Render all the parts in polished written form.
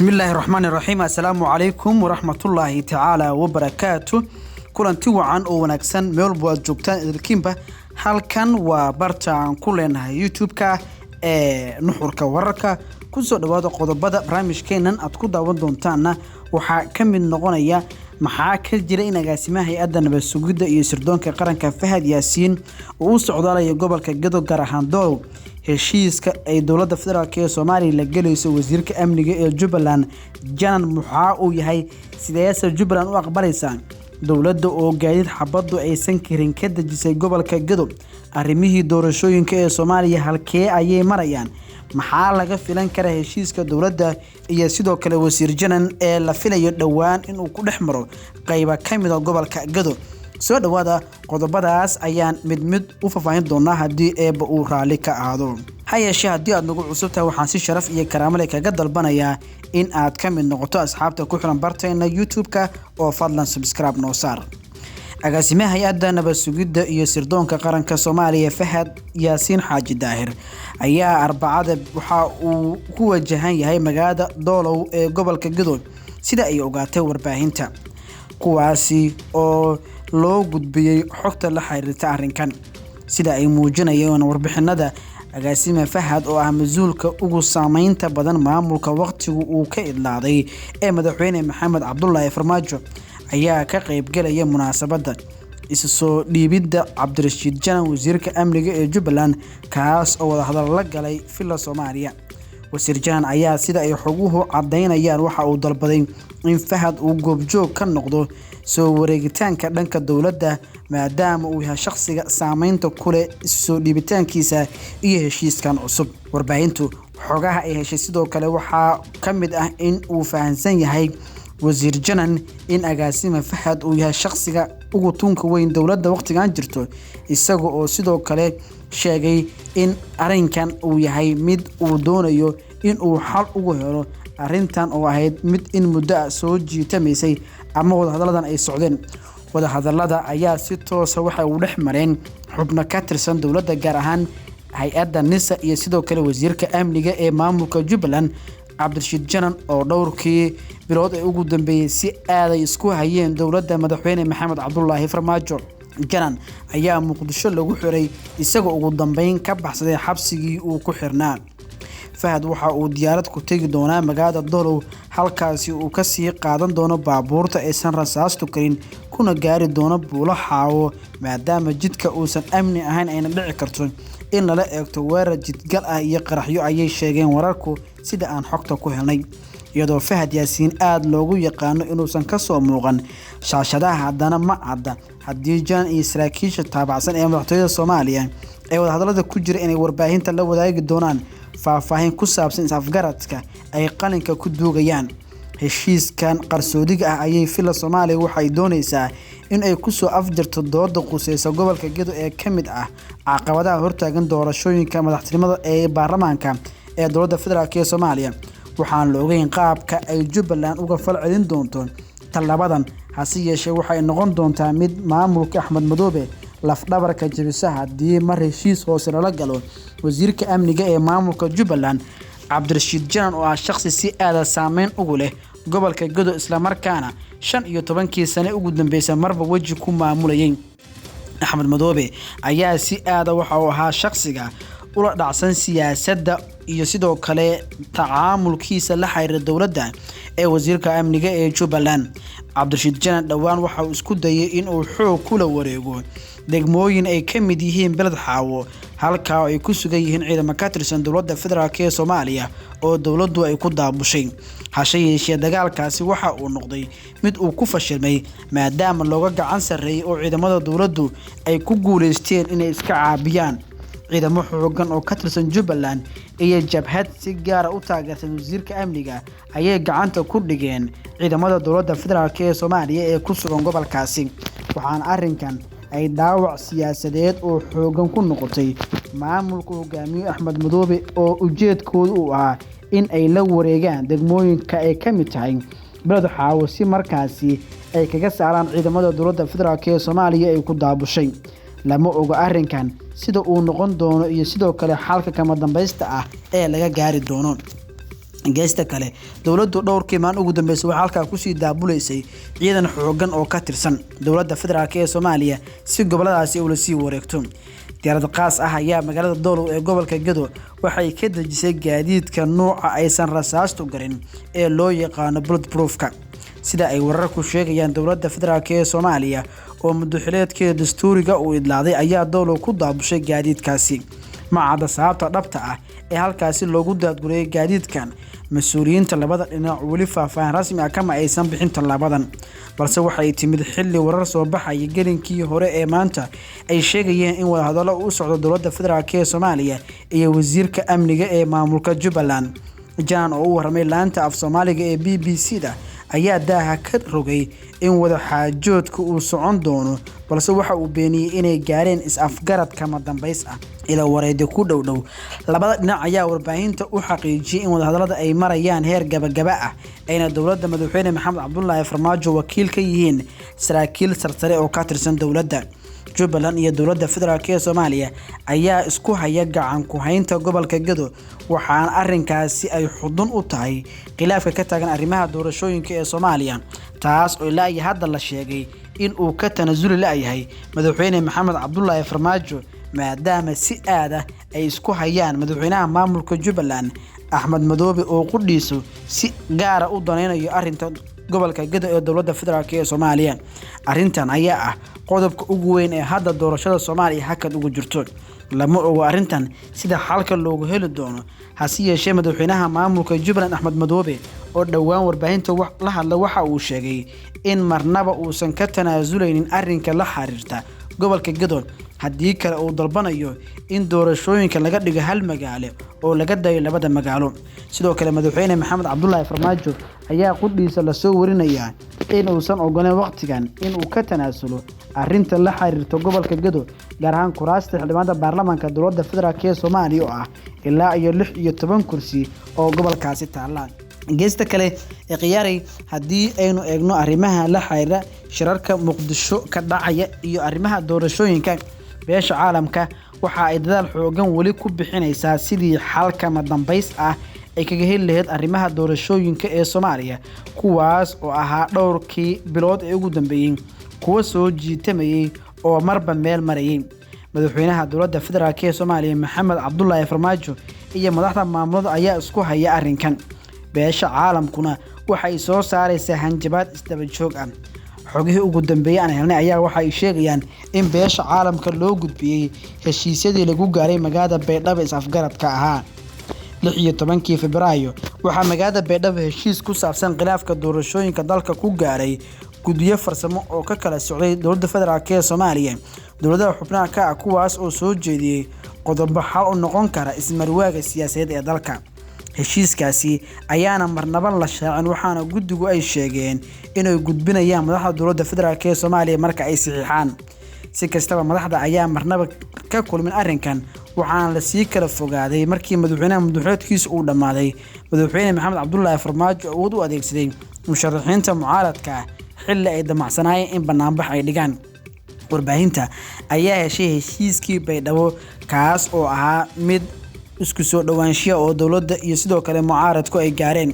بسم الله الرحمن الرحيم. السلام عليكم ورحمة الله تعالى وبركاته. كلنتي وعن oo wanaagsan meel baad joogtaan idinkiinba halkan waa barta aan ku leenahay YouTube-ka nuxurka wararka ku soo dhawaada qodobada barnaamijkeenan aad ku daawan doontaana waxa ka mid noqonaya maxaa ka jira in agaasimaha hay'adda nabad sugidda iyo sirdoonka qaranka Fahad Yaasiin uu socdaalay gobolka Gedo gaar ahaan Doow heshiiska ay dawladda federaalka ee Soomaaliya la galayso wasiirka amniga ee Jubbaland Janan Muxaa uu yahay sidaayada Jubbaland u aqbalaysan dawladda oo gaadiid xabadu aysan kirin ka dajisay gobolka Gedo arrimihii doorashooyinka ee Soomaaliya halkee ayay marayaan maxaa laga filan karaa heshiiska dawladda iyo sidoo kale wasiir Janan ee la filayo dhawaan in uu ku dhexmaro qayb ka mid ah gobolka Gedo soo dhawaada qodobadaas ayaan mid u faafahin doonaa hadii eeba uu raali ka aado hayeeshee hadii aad nagu cusubtahay waxaan si sharaf iyo karaamo leh kaga dalbanayaa in aad ka mid noqoto asxaabta ku xiran barteena YouTube-ka oo fadlan subscribe noo saar agaasimaha hay'adda nabad sugidda iyo sirdoonka qaranka Soomaaliya Fahad Yaasiin Xaaji Daahir ayaa Arbacada waxa uu ku wajahan yahay magaalada Doolow ee gobolka Gedo sida ay ogaatay warbaahinta kuwaasi oo loo gudbiyay xogta la xiriirta arrinkan sida ay muujinayaan warbixinada agaasima Fahad oo ah mas'uulka ugu saameynta badan maamulka waqtigu uu ka idlaaday ee madaxweyne Maxamed Cabdullaahi Farmaajo ayaa ka qayb galaya munaasabada isu soo dhiibida Cabdirashiid Janan wasiirka amniga ee Jubbaland kaas oo wada hadal la galay filla Soomaaliya wasiir Janan ayaa sida ay xoguhu cadeynayaan waxa uu dalbaday in Fahad uu goobjoog ka noqdo soo wareegitaanka dhanka dawladda maadaama uu yahay shakhsiga saameynta ku leh soo dhiibitaankiisa iyo heshiiskan cusub warbaahintu xogaha ay heshay sidoo kale waxa ka mid ah in uu fahansan yahay wasiir Janan in agaasima Fahad uu yahay shakhsiga ugu tunka weyn dawladda waqtigan jirto isaga oo sidoo kale sheegay in arrinkan uu yahay mid uu doonayo in uu xal ugu helo arrintan oo ahayd mid in muddo soo jiitamaysay ama wada hadaladan ay socdeen wada hadalada ayaa si toos ah waxa uu dhex mareen xubno ka tirsan dawladda gaar ahaan hay'adda NISA iyo sidoo kale wasiirka amniga ee maamulka Jubbaland Cabdirashiid Janan oo dhowrkii bilood ay ugu dambeeyay si aad ay isku hayeen dawladda madaxweyne Maxamed Cabdullaahi Farmaajo Janan ayaa Muqdisho lagu xiray isagoo ugu dambeyn ka baxsaday xabsigii uu ku xirnaa Fahad waxa uu diyaarad ku tagi doonaa magaalada Doolow halkaasi uu ka sii qaadan doono baabuurta aysan rasaastu karin kuna gaari doono Buulo Xaawo maadaama jidka uusan amni ahayn ayna dhici karto in la eegto weerar jidgal ah iyo qaraxyo ayay sheegeen wararku sida aan xogta ku helnay iyadoo Fahad Yaasiin aad loogu yaqaano inuusan ka soo muuqan shaashadaha haddana ma cadda haddii Janan iyo saraakiisha taabacsan ee madaxtooyada Soomaaliya ay wada hadalada ku jira inay warbaahinta la wadaagi doonaan faahfaahin ku saabsan isafgaradka ay qalinka ku duugayaan heshiiskan qarsoodiga ah ayay filla Soomaaliya waxay doonaysaa in ay ku soo afjarto dooda qusaysa gobolka Gedo ee ka mid ah caqabadaha hortaagan doorashooyinka madaxtinimada ee baarlamaanka ee dawladda federaalka ee Soomaaliya waxaan la ogeyn qaabka ay Jubbaland uga falcelin doonto talabadan hase yeeshee waxay noqon doontaa mid maamulka Axmed Madoobe laf dhabarka jabisa hadii mar heshiis hoose la galo wasiirka amniga ee maamulka Jubbaland Cabdirashiid Janan oo ah shakhsi si aad saameyn ugu leh gobolka Gedo isla markaana 15 sano ugu dambeysay marba waji ku maamulayay Axmed Madoobe ayaa si aad waxa uu ahaa shakhsiga ula dhacsan siyaasadda iyo sidoo kale tacaamulkiisa la xiriira dawladda ee wasiirka amniga ee Jubbaland Cabdirashiid Janan dhawaan waxa uu isku dayay in uu xoog kula wareego degmooyin ay ka mid yihiin Beled Xaawo halka ay ku sugan yihiin ciidamada ka tirsan dawladda federaalka ee Soomaaliya oo dawladdu ay ku daabushay hashayee dagaalkaasi waxa uu noqday mid uu ku fashilmay maadaama looga gacan sareeyay oo ciidamada dawladdu ay ku guuleysteen inay iska caabiyaan ciidamo xoogan oo ka tirsan Jubbaland iyo jabhad si gaar ah u taageersan wasiirka amniga ayay gacanta ku dhigeen ciidamada dawladda federaalka ee Soomaaliya ee ku sugan gobolkaasi waxaan arrinkan ay daawac siyaasadeed oo xoogan ku noqotay maamulka hogaamiye Axmed Madoobe oo ujeedkoodu uu ahaa in ay la wareegaan degmooyinka ay ka mid tahay Beled Xaawo si markaasi ay kaga saaraan ciidamada dawladda federaalka ee Soomaaliya ay ku daabushay lama oga arrinkan sida uu noqon doono iyo sidoo kale xalka kama dambaysta ah ee laga gaari doono geesta kale dowladdu dhowrkii maalin ugu dambeysay waxaa halkaa kusii daabuleysay ciidan xoogan oo ka tirsan dowladda federaalk ee Soomaaliya si goboladaasi ula sii wareegto diyaarad qaas ah ayaa magaalada Doolow ee gobolka Gedo waxay ka dejisay gaadiidka nooca aysan rasaastu garin ee loo yaqaan bulletproofka sida ay wararku sheegayaan dowladda federaalk ee Soomaaliya oo muddo-xileedkeeda dastuuriga uu idlaaday ayaa Doolow ku daabushay gaadiidkaasi macada sababta dhabta ah ee halkaasi loogu daadguriyay gaadiidkan mas'uuliyiinta labada dhinac wali faahfaahin rasmi ah kama aysan bixin talabadan balse waxay timid xilli warar soo baxay gelinkii hore ee maanta ay sheegayeen in wada hadallo u socdo dowladda federaalk ee Soomaaliya iyo wasiirka amniga ee maamulka Jubbaland jaan oo u warmay laanta af Soomaaliga ee BBC-da ayaa daaha ka rogay in wada xaajoodku uu socon doono balse waxa uu beeniyay inay gaareen is-afgarad kama dambays ah ila wareed ku dhow labada dhinac ayaa warbaahinta u xaqiijiyay in wada hadallada ay marayaan heer gabagaba ah ayna dowladda madaxweyne Maxamed Cabdullaahi Farmaajo wakiil ka yihiin saraakiil sarsare oo ka tirsan dowladda Jubbaland iyo dowladda federaalk ee Soomaaliya ayaa isku haya gacan ku haynta gobolka Gedo waxaana arrinkaasi ay xudun u tahay khilaafka ka taagan arrimaha doorashooyinka ee Soomaaliya taas oo ilaa hadda la sheegay in uu ka tanasuli laayahay madaxweyne Maxamed Cabdullaahi Farmaajo maadaama si aad ah ay isku hayaan madaxweynaha maamulka Jubbaland Axmed Madoobe oo qudhiiso si gaar ah u daneynayo arrinta gobolka Gedo ee dowladda federaalk ee Soomaaliya arrintan ayaa ah qodobka ugu weyn ee hadda doorashada Soomaaliya hakad ugu jirto lama oga arrintan sida xalka loogu heli doono hasi yeeshee madaxweynaha maamulka Jubbaland Axmed Madoobe oo dhawaan warbaahinta la hadla waxa uu sheegay in marnaba uusan ka tanaasuleynin arrinka la xiriirta gobolka Gedo haddii kale uu dalbanayo in doorashooyinka laga dhigo hal magaalo oo laga dayo labada magaalo sidoo kale madaxweyne Maxamed Cabdullaahi Farmaajo ayaa qudhiisa la soo warinaya in uusan ogolaan waqtigan in uu ka tanaasulo arrinta la xiriirta gobolka Gedo gaar ahaan kuraasta xildhibaanada baarlamaanka dowladda federaalk ee Soomaaliya oo ah ilaa iyo 16 kursi oo gobolkaasi taalaan geesta kale ee qiyaaray haddii aynu eegno arrimaha la xiriira shirarka Muqdisho ka dhacaya iyo arrimaha doorashooyinka beesha caalamka waxa ay dadaal xoogan wali ku bixinaysaa sidii xalka ma dambays ah ay kaga heli lahayd arrimaha doorashooyinka ee Soomaaliya kuwaas oo ahaa dhowrkii bilood ee ugu dambeeyay kuwa soo jiitamayay oo marba meel marayay madaxweynaha dowladda federaalk ee Soomaaliya Maxamed Cabdullaahi Farmaajo iyo madaxda maamulada ayaa isku haya arrinkan beesha caalamkuna waxay soo saaraysaa hanjabaad isdaba joog ah xogihii ugu dambeeyay aan helnay ayaa waxay sheegayaan in beesha caalamka loo gudbiyay heshiisyadii lagu gaaray magaalada Baydhabo is-afgaradka ahaa 16 Febraayo waxaa magaalada Baydhabo heshiis ku saabsan khilaafka doorashooyinka dalka ku gaaray guddiyo farsamo oo ka kala socday dowladda federaalk ee Soomaaliya dowladaha xubnaha ka ah kuwaas oo soo jeediyay qodobo xal u noqon kara ismarwaaga siyaasadeed ee dalka heshiiskaasi ayaana marnaba la shaacin waxaana guddigu ay sheegeen inay gudbinayaan madaxda dowladda federaalk ee Soomaaliya marka ay saxiixaan si kastaba madaxda ayaa marnaba ka kulmin arrinkan waxaana la sii kala fogaaday markii madaxweynaha muddo-xileedkiisa uu dhamaaday madaxweyne Maxamed Cabdullaahi Farmaajo awood u adeegsaday musharaxiinta mucaaradka xilli ay damacsanaayeen in banaanbax ay dhigaan warbaahinta ayaa heshay heshiiskii Baydhabo kaas oo ahaa mid isku soo dhawaanshiya oo dowladda iyo sidoo kale mucaaradku ay gaareen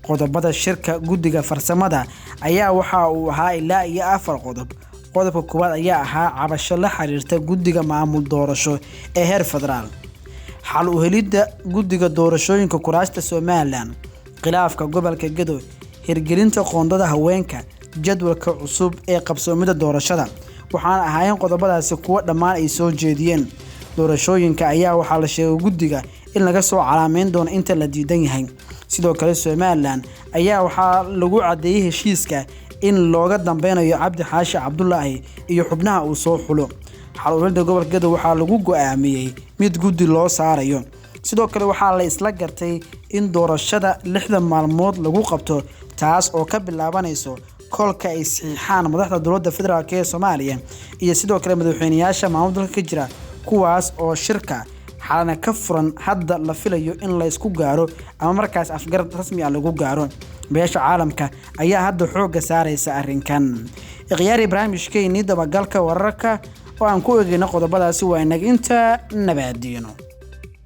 qodobada shirka guddiga farsamada ayaa waxa uu ahaa ilaa iyo 4 qodob qodobka koowaad ayaa ahaa cabasho la xiriirta guddiga maamul doorasho ee heer federaal xal u helidda guddiga doorashooyinka kuraasta Soomaaliland khilaafka gobolka Gedo hirgelinta qoondada haweenka jadwalka cusub ee qabsoomida doorashada waxaan ahaayeen qodobadaasi kuwa dhammaan ay soo jeediyeen doorashooyinka ayaa waxaa la sheegay guddiga in laga soo calaameyn doono inta la diidan yahay sidoo kale Soomaaliland ayaa waxaa lagu cadeeyay heshiiska in looga dambeynayo Cabdi Xaashi Cabdullaahi iyo xubnaha uu soo xulo xal u helidda gobolka Gedo waxaa lagu go'aamiyay mid guddi loo saarayo sidoo kale waxaa la isla gartay in doorashada 6 maalmood lagu qabto taas oo ka bilaabanayso kolka ay saxiixaan madaxda dowladda federaalk ee Soomaaliya iyo sidoo kale madaxweynayaasha maamulka ka jira kuwaas oo shirka xalana ka furan hadda la filayo in la isku gaaro ama markaas afgarad rasmi ah lagu gaaro beesha caalamka ayaa hadda xooga saaraysa arrinkan ikhyaari barnaamijkeeni dabagalka wararka oo aan ku eegayna qodobadaasi waa inaga inta nabaadiino